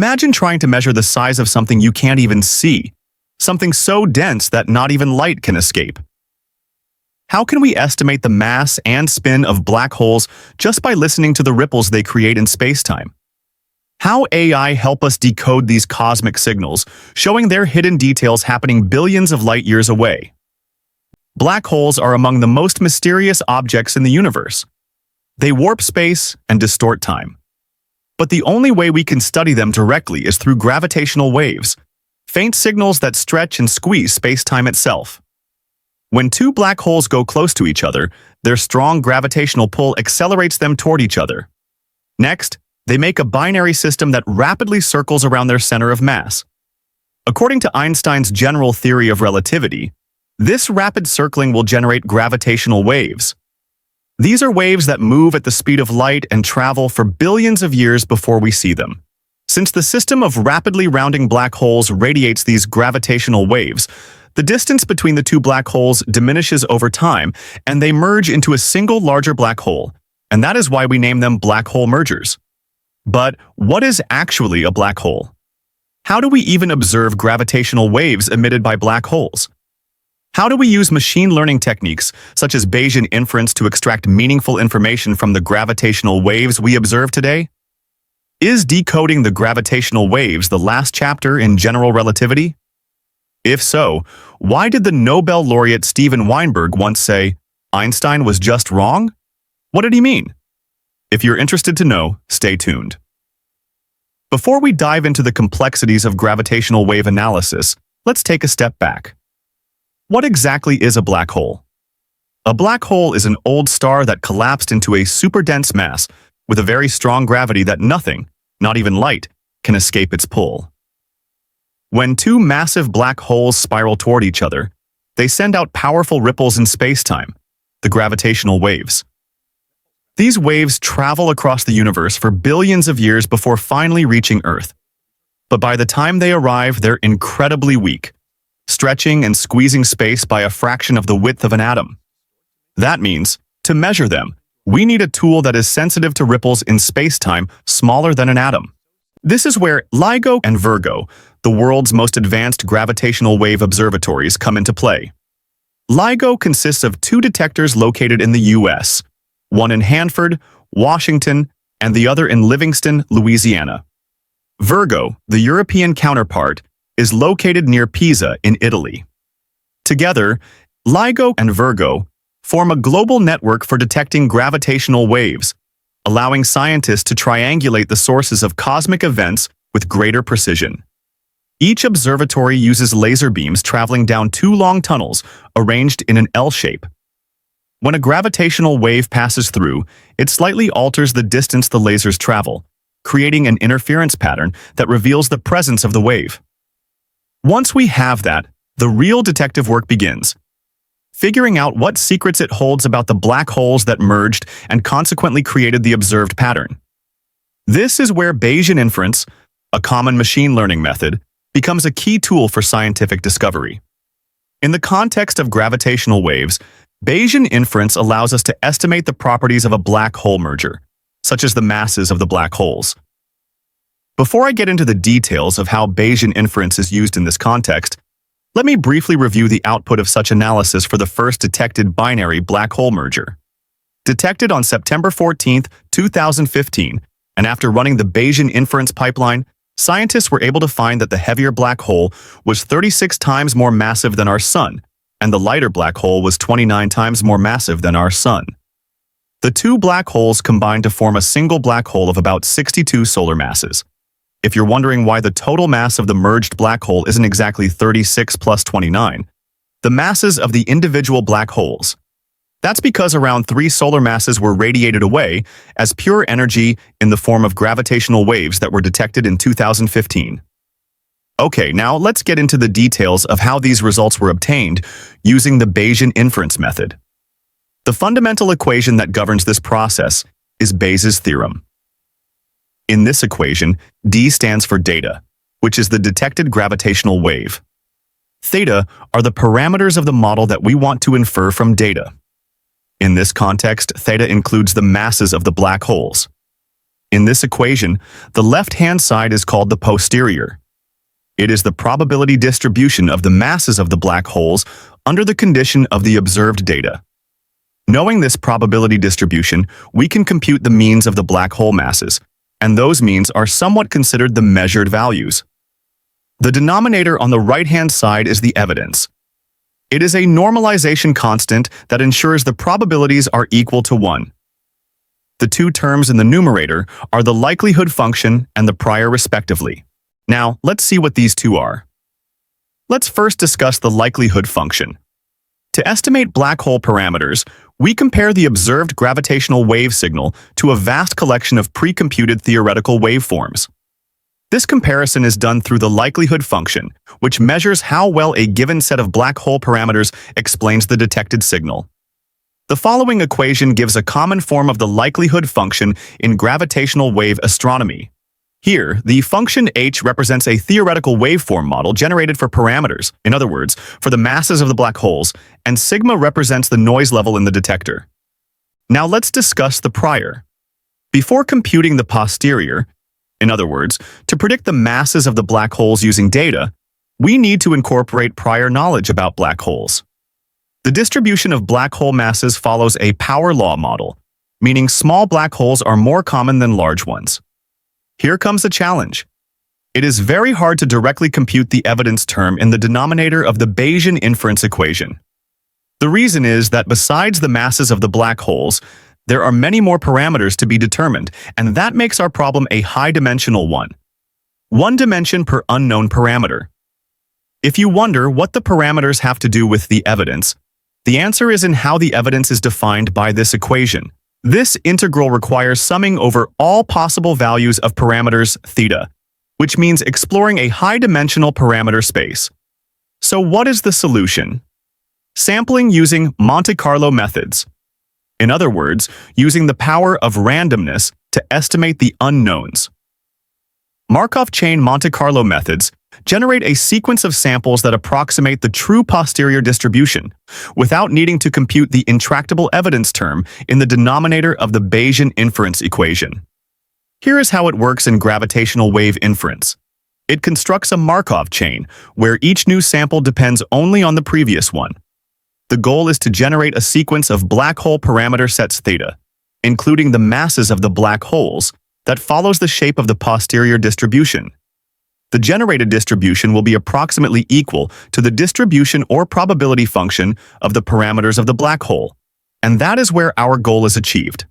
Imagine trying to measure the size of something you can't even see, something so dense that not even light can escape. How can we estimate the mass and spin of black holes just by listening to the ripples they create in spacetime? How AI help us decode these cosmic signals, showing their hidden details happening billions of light years away? Black holes are among the most mysterious objects in the universe. They warp space and distort time. But the only way we can study them directly is through gravitational waves, faint signals that stretch and squeeze spacetime itself. When two black holes go close to each other, their strong gravitational pull accelerates them toward each other. Next, they make a binary system that rapidly circles around their center of mass. According to Einstein's general theory of relativity, this rapid circling will generate gravitational waves. These are waves that move at the speed of light and travel for billions of years before we see them. Since the system of rapidly rounding black holes radiates these gravitational waves, the distance between the two black holes diminishes over time, and they merge into a single larger black hole, and that is why we name them black hole mergers. But what is actually a black hole? How do we even observe gravitational waves emitted by black holes? How do we use machine learning techniques, such as Bayesian inference, to extract meaningful information from the gravitational waves we observe today? Is decoding the gravitational waves the last chapter in general relativity? If so, why did the Nobel laureate Steven Weinberg once say, "Einstein was just wrong"? What did he mean? If you're interested to know, stay tuned. Before we dive into the complexities of gravitational wave analysis, let's take a step back. What exactly is a black hole? A black hole is an old star that collapsed into a super-dense mass with a very strong gravity that nothing, not even light, can escape its pull. When two massive black holes spiral toward each other, they send out powerful ripples in spacetime, the gravitational waves. These waves travel across the universe for billions of years before finally reaching Earth. But by the time they arrive, they're incredibly weak, stretching and squeezing space by a fraction of the width of an atom. That means, to measure them, we need a tool that is sensitive to ripples in spacetime smaller than an atom. This is where LIGO and Virgo, the world's most advanced gravitational wave observatories, come into play. LIGO consists of two detectors located in the U.S., one in Hanford, Washington, and the other in Livingston, Louisiana. Virgo, the European counterpart, is located near Pisa in Italy. Together, LIGO and Virgo form a global network for detecting gravitational waves, allowing scientists to triangulate the sources of cosmic events with greater precision. Each observatory uses laser beams traveling down two long tunnels arranged in an L shape. When a gravitational wave passes through, it slightly alters the distance the lasers travel, creating an interference pattern that reveals the presence of the wave. Once we have that, the real detective work begins, figuring out what secrets it holds about the black holes that merged and consequently created the observed pattern. This is where Bayesian inference, a common machine learning method, becomes a key tool for scientific discovery. In the context of gravitational waves, Bayesian inference allows us to estimate the properties of a black hole merger, such as the masses of the black holes. Before I get into the details of how Bayesian inference is used in this context, let me briefly review the output of such analysis for the first detected binary black hole merger. Detected on September 14, 2015, and after running the Bayesian inference pipeline, scientists were able to find that the heavier black hole was 36 times more massive than our Sun, and the lighter black hole was 29 times more massive than our Sun. The two black holes combined to form a single black hole of about 62 solar masses. If you're wondering why the total mass of the merged black hole isn't exactly 36 plus 29, the masses of the individual black holes. That's because around 3 solar masses were radiated away as pure energy in the form of gravitational waves that were detected in 2015. Okay, now let's get into the details of how these results were obtained using the Bayesian inference method. The fundamental equation that governs this process is Bayes' theorem. In this equation, D stands for data, which is the detected gravitational wave. Theta are the parameters of the model that we want to infer from data. In this context, theta includes the masses of the black holes. In this equation, the left-hand side is called the posterior. It is the probability distribution of the masses of the black holes under the condition of the observed data. Knowing this probability distribution, we can compute the means of the black hole masses, and those means are somewhat considered the measured values. The denominator on the right-hand side is the evidence. It is a normalization constant that ensures the probabilities are equal to 1. The two terms in the numerator are the likelihood function and the prior respectively. Now, let's see what these two are. Let's first discuss the likelihood function. To estimate black hole parameters, we compare the observed gravitational wave signal to a vast collection of pre-computed theoretical waveforms. This comparison is done through the likelihood function, which measures how well a given set of black hole parameters explains the detected signal. The following equation gives a common form of the likelihood function in gravitational wave astronomy. Here, the function h represents a theoretical waveform model generated for parameters, in other words, for the masses of the black holes, and sigma represents the noise level in the detector. Now let's discuss the prior. Before computing the posterior, in other words, to predict the masses of the black holes using data, we need to incorporate prior knowledge about black holes. The distribution of black hole masses follows a power law model, meaning small black holes are more common than large ones. Here comes a challenge. It is very hard to directly compute the evidence term in the denominator of the Bayesian inference equation. The reason is that besides the masses of the black holes, there are many more parameters to be determined, and that makes our problem a high-dimensional one. One dimension per unknown parameter. If you wonder what the parameters have to do with the evidence, the answer is in how the evidence is defined by this equation. This integral requires summing over all possible values of parameters theta, which means exploring a high-dimensional parameter space. So what is the solution? Sampling using Monte Carlo methods. In other words, using the power of randomness to estimate the unknowns. Markov chain Monte Carlo methods generate a sequence of samples that approximate the true posterior distribution without needing to compute the intractable evidence term in the denominator of the Bayesian inference equation. Here is how it works in gravitational wave inference. It constructs a Markov chain where each new sample depends only on the previous one. The goal is to generate a sequence of black hole parameter sets theta, including the masses of the black holes, that follows the shape of the posterior distribution. The generated distribution will be approximately equal to the distribution or probability function of the parameters of the black hole, and that is where our goal is achieved.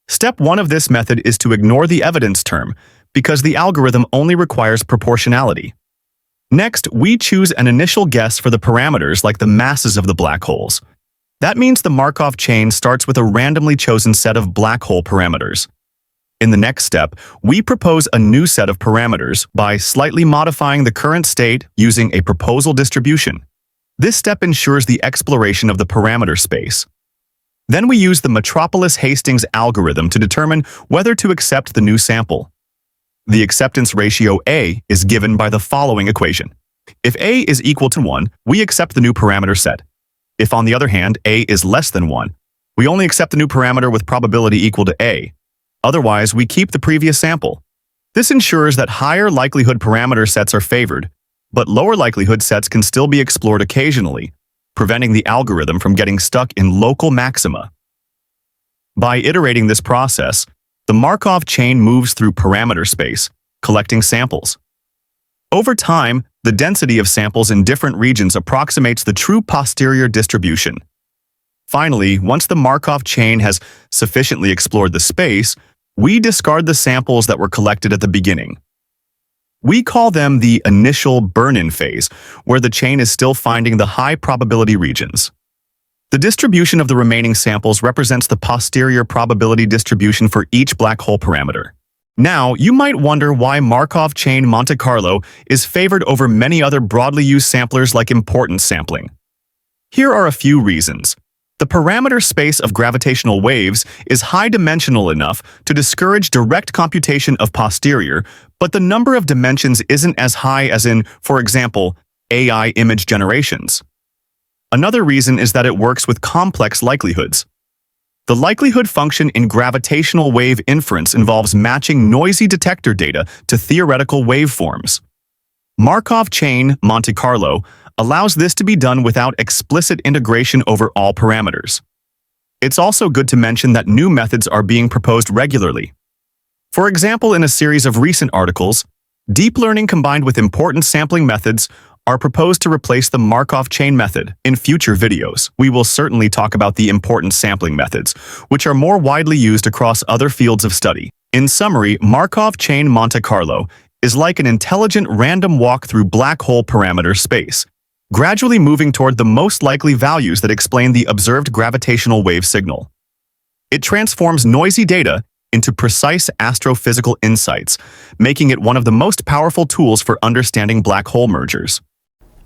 Step 1 of this method is to ignore the evidence term, because the algorithm only requires proportionality. Next, we choose an initial guess for the parameters like the masses of the black holes. That means the Markov chain starts with a randomly chosen set of black hole parameters. In the next step, we propose a new set of parameters by slightly modifying the current state using a proposal distribution. This step ensures the exploration of the parameter space. Then we use the Metropolis-Hastings Algorithm to determine whether to accept the new sample. The acceptance ratio A is given by the following equation. If A is equal to 1, we accept the new parameter set. If, on the other hand, A is less than 1, we only accept the new parameter with probability equal to A. Otherwise, we keep the previous sample. This ensures that higher likelihood parameter sets are favored, but lower likelihood sets can still be explored occasionally, preventing the algorithm from getting stuck in local maxima. By iterating this process, the Markov chain moves through parameter space, collecting samples. Over time, the density of samples in different regions approximates the true posterior distribution. Finally, once the Markov chain has sufficiently explored the space, we discard the samples that were collected at the beginning. We call them the initial burn-in phase, where the chain is still finding the high probability regions. The distribution of the remaining samples represents the posterior probability distribution for each black hole parameter. Now, you might wonder why Markov chain Monte Carlo is favored over many other broadly used samplers like importance sampling. Here are a few reasons. The parameter space of gravitational waves is high-dimensional enough to discourage direct computation of posterior, but the number of dimensions isn't as high as in, for example, AI image generations. Another reason is that it works with complex likelihoods. The likelihood function in gravitational wave inference involves matching noisy detector data to theoretical waveforms. Markov chain Monte Carlo allows this to be done without explicit integration over all parameters. It's also good to mention that new methods are being proposed regularly. For example, in a series of recent articles, deep learning combined with importance sampling methods are proposed to replace the Markov chain method. In future videos, we will certainly talk about the importance sampling methods, which are more widely used across other fields of study. In summary, Markov chain Monte Carlo is like an intelligent random walk through black hole parameter space, gradually moving toward the most likely values that explain the observed gravitational wave signal. It transforms noisy data into precise astrophysical insights, making it one of the most powerful tools for understanding black hole mergers.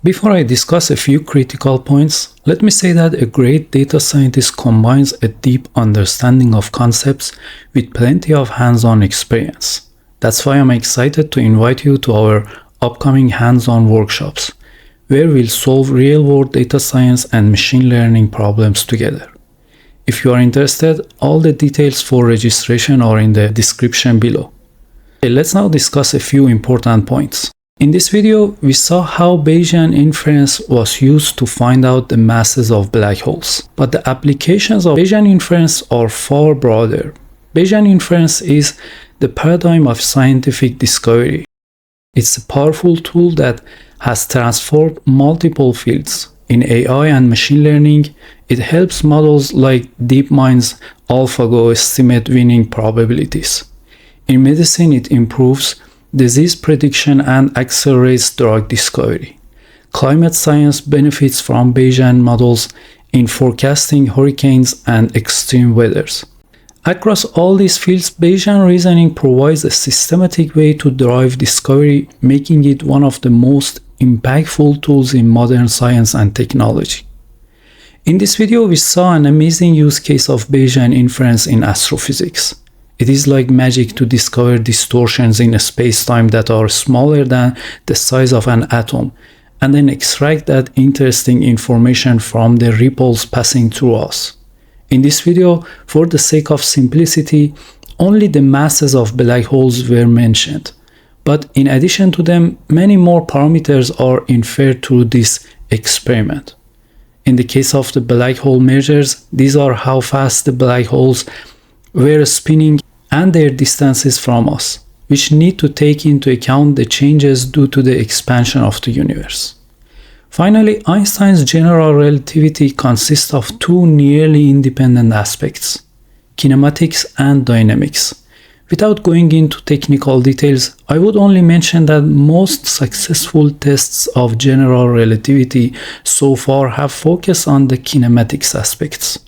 Before I discuss a few critical points, let me say that a great data scientist combines a deep understanding of concepts with plenty of hands-on experience. That's why I'm excited to invite you to our upcoming hands-on workshops, where we'll solve real-world data science and machine learning problems together. If you are interested, all the details for registration are in the description below. Okay, let's now discuss a few important points. In this video, we saw how Bayesian inference was used to find out the masses of black holes. But the applications of Bayesian inference are far broader. Bayesian inference is the paradigm of scientific discovery. It's a powerful tool that has transformed multiple fields. In AI and machine learning, it helps models like DeepMind's AlphaGo estimate winning probabilities. In medicine, it improves disease prediction and accelerates drug discovery. Climate science benefits from Bayesian models in forecasting hurricanes and extreme weathers. Across all these fields, Bayesian reasoning provides a systematic way to drive discovery, making it one of the most impactful tools in modern science and technology. In this video, we saw an amazing use case of Bayesian inference in astrophysics. It is like magic to discover distortions in a space-time that are smaller than the size of an atom, and then extract that interesting information from the ripples passing through us. In this video, for the sake of simplicity, only the masses of black holes were mentioned. But in addition to them, many more parameters are inferred through this experiment. In the case of the black hole mergers, these are how fast the black holes were spinning and their distances from us, which need to take into account the changes due to the expansion of the universe. Finally, Einstein's general relativity consists of two nearly independent aspects, kinematics and dynamics. Without going into technical details, I would only mention that most successful tests of general relativity so far have focused on the kinematics aspects.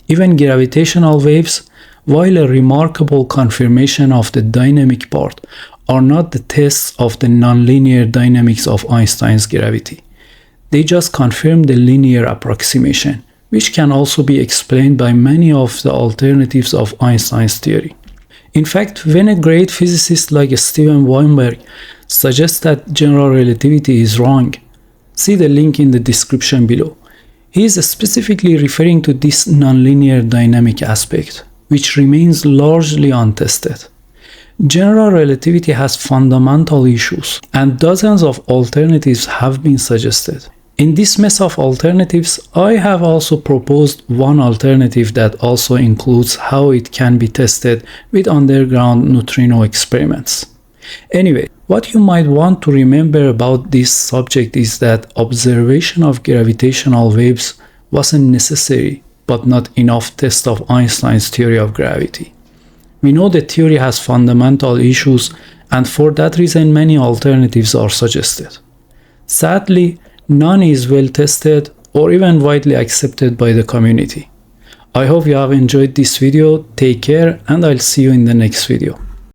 Even gravitational waves, while a remarkable confirmation of the dynamic part, are not the tests of the nonlinear dynamics of Einstein's gravity. They just confirm the linear approximation, which can also be explained by many of the alternatives of Einstein's theory. In fact, when a great physicist like Steven Weinberg suggests that general relativity is wrong, see the link in the description below. He is specifically referring to this nonlinear dynamic aspect, which remains largely untested. General relativity has fundamental issues, and dozens of alternatives have been suggested. In this mess of alternatives, I have also proposed one alternative that also includes how it can be tested with underground neutrino experiments. Anyway, what you might want to remember about this subject is that observation of gravitational waves wasn't necessary, but not enough test of Einstein's theory of gravity. We know the theory has fundamental issues, and for that reason many alternatives are suggested. Sadly, none is well tested or even widely accepted by the community. I hope you have enjoyed this video. Take care, and I'll see you in the next video.